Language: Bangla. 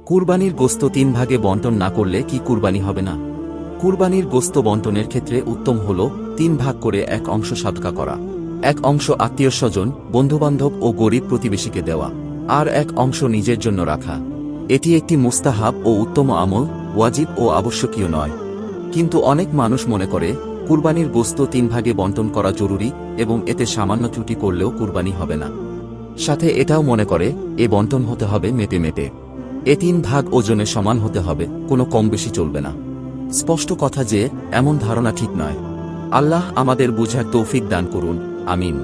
কুরবানির গোশত 3 ভাগে বণ্টন না করলে কি কুরবানি হবে না? কুরবানির গোশত বণ্টনের ক্ষেত্রে উত্তম হল 3 ভাগ করে এক অংশ সদকা করা, এক অংশ আত্মীয়স্বজন, বন্ধুবান্ধব ও গরিব প্রতিবেশীকে দেওয়া, আর এক অংশ নিজের জন্য রাখা। এটি একটি মুস্তাহাব ও উত্তম আমল, ওয়াজিব ও আবশ্যকীয় নয়। কিন্তু অনেক মানুষ মনে করে কুরবানির গোশত 3 ভাগে বণ্টন করা জরুরি এবং এতে সামান্য ত্রুটি করলেও কুরবানি হবে না। সাথে এটাও মনে করে এ বণ্টন হতে হবে মেপে মেপে, এ 3 ভাগ ওজনে সমান হতে হবে, কোনো কম বেশি চলবে না। স্পষ্ট কথা যে এমন ধারণা ঠিক নয়। আল্লাহ আমাদের বুঝার তৌফিক দান করুন, আমিন।